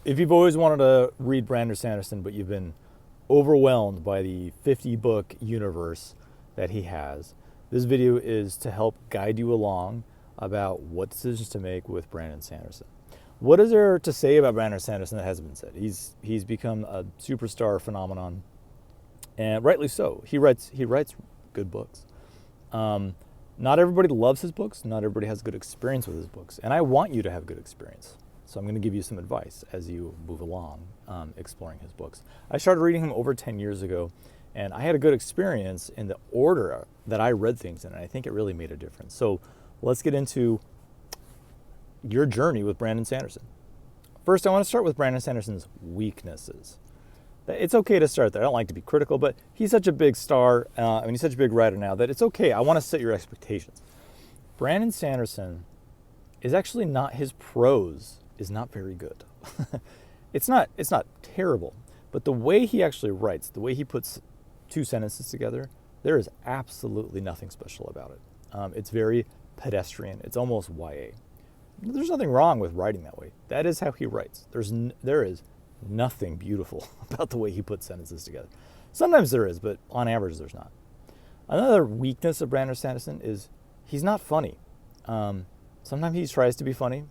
If you've always wanted to read Brandon Sanderson, but you've been overwhelmed by the 50-book universe that he has, this video is to help guide you along about what decisions to make with Brandon Sanderson. What is there to say about Brandon Sanderson that hasn't been said? He's become a superstar phenomenon, and rightly so. He writes good books. Not everybody loves his books. Not everybody has good experience with his books, and I want you to have good experience. So I'm going to give you some advice as you move along exploring his books. I started reading him over 10 years ago, and I had a good experience in the order that I read things in, and I think it really made a difference. So let's get into your journey with Brandon Sanderson. First, I want to start with Brandon Sanderson's weaknesses. It's okay to start there. I don't like to be critical, but he's such a big star, he's such a big writer now that it's okay. I want to set your expectations. Brandon Sanderson is actually not, his prose is not very good. It's not terrible, but the way he actually writes, the way he puts two sentences together, there is absolutely nothing special about it. It's very pedestrian. It's almost YA. There's nothing wrong with writing that way. That is how he writes. There is nothing beautiful about the way he puts sentences together. Sometimes there is, but on average there's not. Another weakness of Brandon Sanderson is he's not funny. Sometimes he tries to be funny,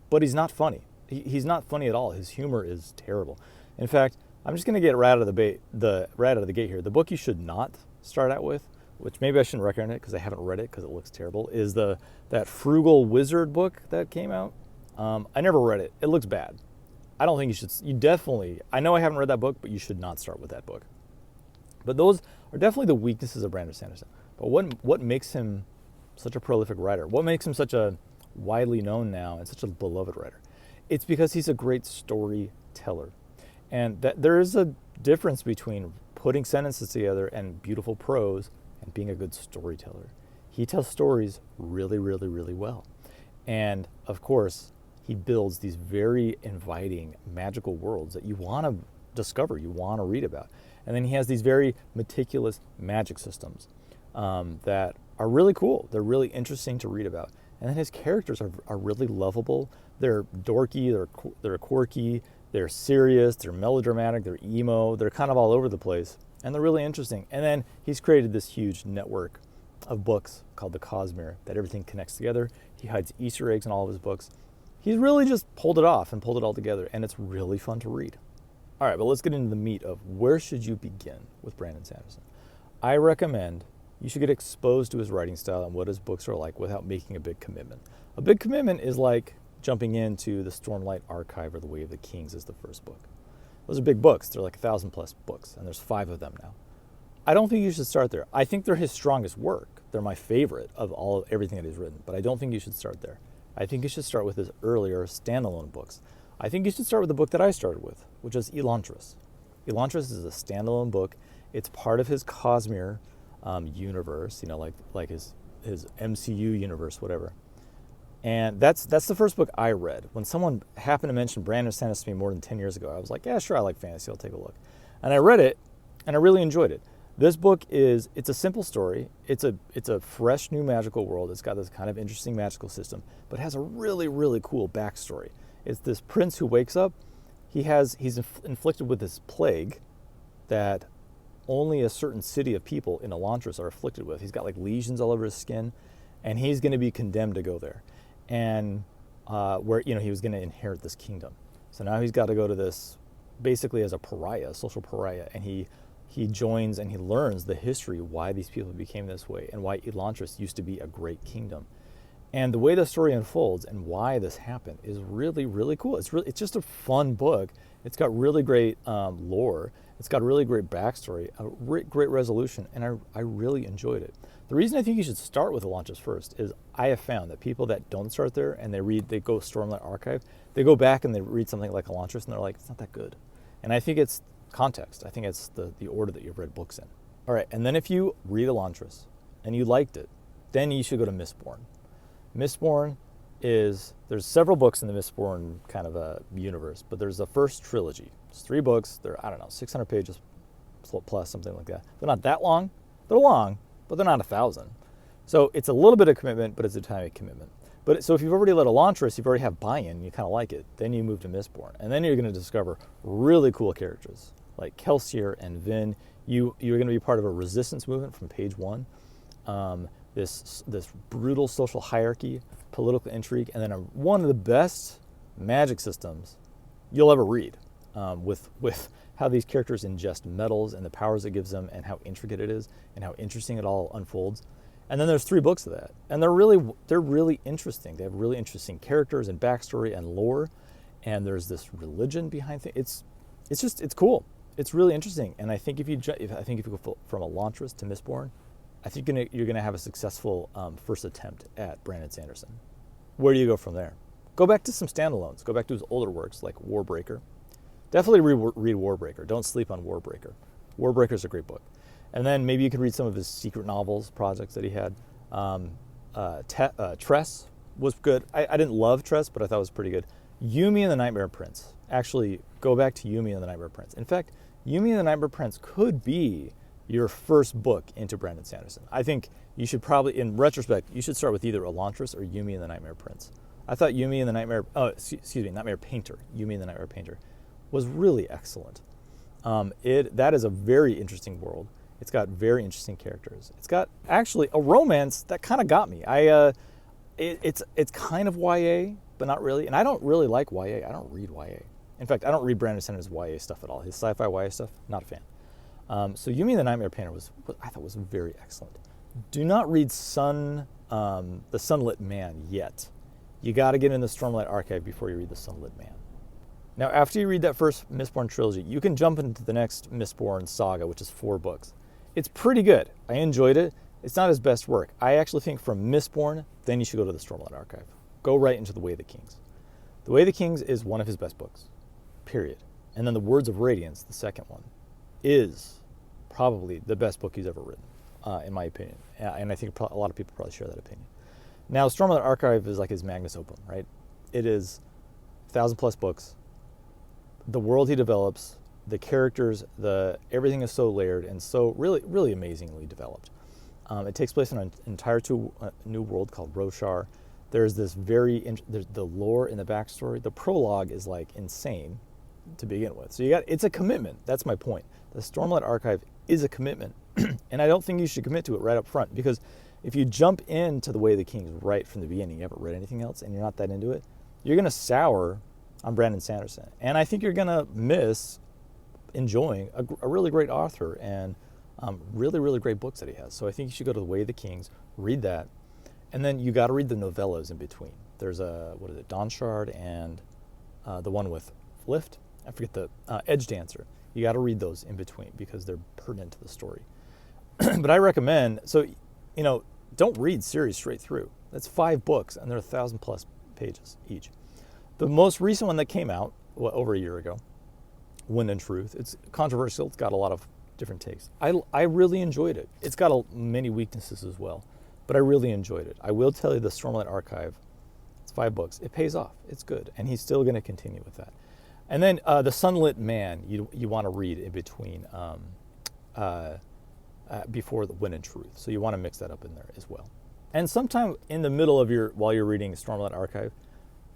but he's not funny. He's not funny at all. His humor is terrible. In fact, I'm just going to get right out of the gate here. The book you should not start out with, which maybe I shouldn't recommend it because I haven't read it because it looks terrible, is that Frugal Wizard book that came out. I never read it. It looks bad. I don't think you should. I know I haven't read that book, but you should not start with that book. But those are definitely the weaknesses of Brandon Sanderson. But what makes him such a prolific writer? What makes him such a widely known now and such a beloved writer? It's because he's a great storyteller. And that there is a difference between putting sentences together and beautiful prose and being a good storyteller. He tells stories really, really, really well. And of course, he builds these very inviting, magical worlds that you want to discover, you want to read about. And then he has these very meticulous magic systems that are really cool. They're really interesting to read about. And then his characters are really lovable. They're dorky, they're quirky, they're serious, they're melodramatic, they're emo, they're kind of all over the place. And they're really interesting. And then he's created this huge network of books called the Cosmere that everything connects together. He hides Easter eggs in all of his books. He's really just pulled it off and pulled it all together, and it's really fun to read. All right, but let's get into the meat of where should you begin with Brandon Sanderson. I recommend you should get exposed to his writing style and what his books are like without making a big commitment. A big commitment is like jumping into the Stormlight archive or The Way of the Kings as the first book. Those are big books. They're like 1,000+ books, and there's 5 of them now. I don't think you should start there. I think they're his strongest work. They're my favorite of everything that he's written, but I don't think you should start there. I think you should start with his earlier standalone books. I think you should start with the book that I started with, which is Elantris. Elantris is a standalone book. It's part of his Cosmere universe, like his MCU universe, whatever. And that's the first book I read. When someone happened to mention Brandon Sanderson to me more than 10 years ago, I was like, yeah, sure, I like fantasy. I'll take a look. And I read it, and I really enjoyed it. This book it's a simple story. It's a fresh new magical world. It's got this kind of interesting magical system, but it has a really, really cool backstory. It's this prince who wakes up. He's inflicted with this plague that only a certain city of people in Elantris are afflicted with. He's got like lesions all over his skin, and he's going to be condemned to go there. And where he was going to inherit this kingdom. So now he's got to go to this basically as a pariah, a social pariah, and he joins and he learns the history, why these people became this way and why Elantris used to be a great kingdom. And the way the story unfolds and why this happened is really, really cool. It's just a fun book. It's got really great lore. It's got a really great backstory, a great resolution, and I really enjoyed it. The reason I think you should start with Elantris first is I have found that people that don't start there and they go Stormlight Archive, they go back and they read something like Elantris and they're like, it's not that good. And I think it's context. I think it's the order that you've read books in. All right, and then if you read Elantris and you liked it, then you should go to Mistborn. Mistborn there's several books in the Mistborn kind of a universe, but there's the first trilogy. It's 3 books. They're, 600 pages plus, something like that. They're not that long. They're long, but they're not 1,000. So it's a little bit of commitment, but it's a tiny commitment. But so if you've already read Elantris, you've already have buy-in, you kind of like it. Then you move to Mistborn, and then you're going to discover really cool characters like Kelsier and Vin. You're going to be part of a resistance movement from page 1. This brutal social hierarchy, political intrigue, and then one of the best magic systems you'll ever read, with how these characters ingest metals and the powers it gives them, and how intricate it is, and how interesting it all unfolds. And then there's 3 books of that, and they're really interesting. They have really interesting characters and backstory and lore, and there's this religion behind things. It's cool. It's really interesting, and I think if you go from Elantris to Mistborn, I think you're gonna have a successful first attempt at Brandon Sanderson. Where do you go from there? Go back to some standalones. Go back to his older works like Warbreaker. Definitely read Warbreaker. Don't sleep on Warbreaker. Warbreaker's a great book. And then maybe you could read some of his secret novels projects that he had. Tress was good. I didn't love Tress, but I thought it was pretty good. Yumi and the Nightmare Prince. Actually, go back to Yumi and the Nightmare Prince. In fact, Yumi and the Nightmare Prince could be your first book into Brandon Sanderson. I think you should probably, in retrospect, you should start with either Elantris or Yumi and the Nightmare Prince. I thought Yumi and the Nightmare Painter, Yumi and the Nightmare Painter, was really excellent. That is a very interesting world. It's got very interesting characters. It's got actually a romance that kind of got me. It's kind of YA, but not really. And I don't really like YA. I don't read YA. In fact, I don't read Brandon Sanderson's YA stuff at all. His sci-fi YA stuff, not a fan. So Yumi and the Nightmare Painter I thought was very excellent. Do not read the Sunlit Man yet. You got to get in the Stormlight archive before you read the Sunlit Man. Now, after you read that first Mistborn trilogy, you can jump into the next Mistborn saga, which is 4 books. It's pretty good. I enjoyed it. It's not his best work. I actually think from Mistborn, then you should go to the Stormlight archive. Go right into The Way of the Kings. The Way of the Kings is one of his best books, period. And then The Words of Radiance, the second one, is probably the best book he's ever written, in my opinion. And I think a lot of people probably share that opinion. Now, Stormlight Archive is like his magnus opum, right? It is 1,000+ books. The world he develops, the characters, everything is so layered and so really, really amazingly developed. It takes place in an entire new world called Roshar. There's this there's the lore in the backstory. The prologue is like insane to begin with. So it's a commitment. That's my point. The Stormlight Archive is a commitment, and I don't think you should commit to it right up front, because if you jump into The Way of the Kings right from the beginning, you haven't read anything else, and you're not that into it, you're going to sour on Brandon Sanderson. And I think you're going to miss enjoying a really great author and really, really great books that he has. So I think you should go to The Way of the Kings, read that, and then you got to read the novellas in between. There's Dawnshard and the one with Lift. I forget the Edge Dancer. You got to read those in between because they're pertinent to the story. But I recommend, don't read series straight through. That's 5 books, and they're 1,000+ pages each. The most recent one that came out over a year ago, Wind and Truth. It's controversial. It's got a lot of different takes. I really enjoyed it. It's got many weaknesses as well, but I really enjoyed it. I will tell you, the Stormlight Archive, it's 5 books. It pays off. It's good, and he's still going to continue with that. And then the Sunlit Man, you want to read in between before the Wind and Truth. So you want to mix that up in there as well. And sometime in the middle of while you're reading Stormlight Archive,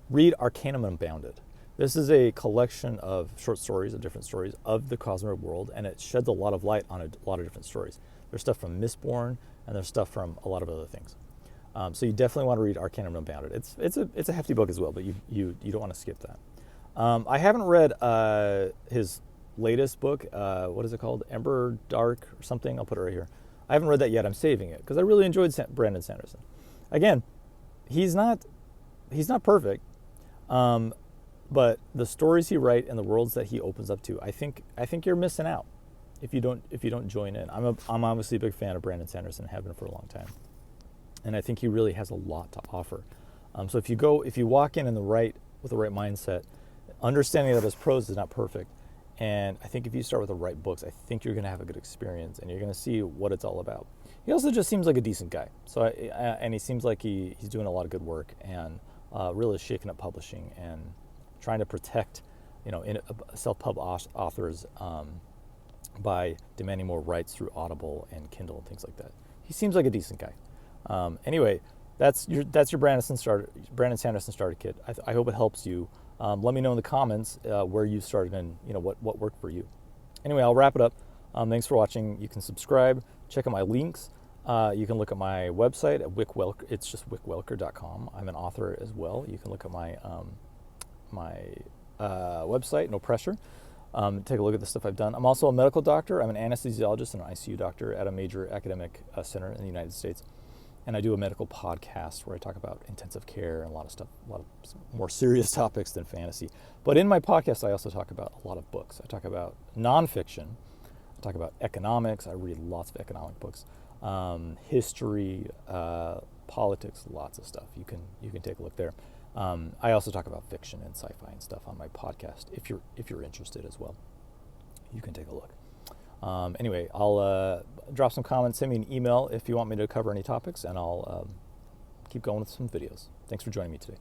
read Arcanum Unbounded. This is a collection of short stories, of different stories of the cosmic world, and it sheds a lot of light on a lot of different stories. There's stuff from Mistborn, and there's stuff from a lot of other things. So you definitely want to read Arcanum Unbounded. It's a hefty book as well, but you don't want to skip that. I haven't read his latest book. What is it called? Ember Dark or something? I'll put it right here. I haven't read that yet. I'm saving it because I really enjoyed Brandon Sanderson. Again, he's not perfect, but the stories he writes and the worlds that he opens up to, I think you're missing out if you don't join in. I'm obviously a big fan of Brandon Sanderson, have been for a long time, and I think he really has a lot to offer. So if you walk in with the right mindset, understanding that his prose is not perfect, and I think if you start with the right books, I think you're going to have a good experience, and you're going to see what it's all about. He also just seems like a decent guy. So and he seems like he's doing a lot of good work and really shaking up publishing and trying to protect, self-pub authors by demanding more rights through Audible and Kindle and things like that. He seems like a decent guy. Anyway, that's your Brandon Sanderson starter kit. I hope it helps you. Let me know in the comments where you started and what worked for you. Anyway, I'll wrap it up. Thanks for watching. You can subscribe, check out my links. You can look at my website at wickwelker. It's just wickwelker.com. I'm an author as well. You can look at my website, No Pressure. Take a look at the stuff I've done. I'm also a medical doctor. I'm an anesthesiologist and an ICU doctor at a major academic center in the United States. And I do a medical podcast where I talk about intensive care and a lot of stuff, a lot of more serious topics than fantasy. But in my podcast, I also talk about a lot of books. I talk about nonfiction. I talk about economics. I read lots of economic books, history, politics, lots of stuff. You can take a look there. I also talk about fiction and sci-fi and stuff on my podcast. If you're interested as well, you can take a look. Anyway, I'll drop some comments, send me an email if you want me to cover any topics, and I'll keep going with some videos. Thanks for joining me today.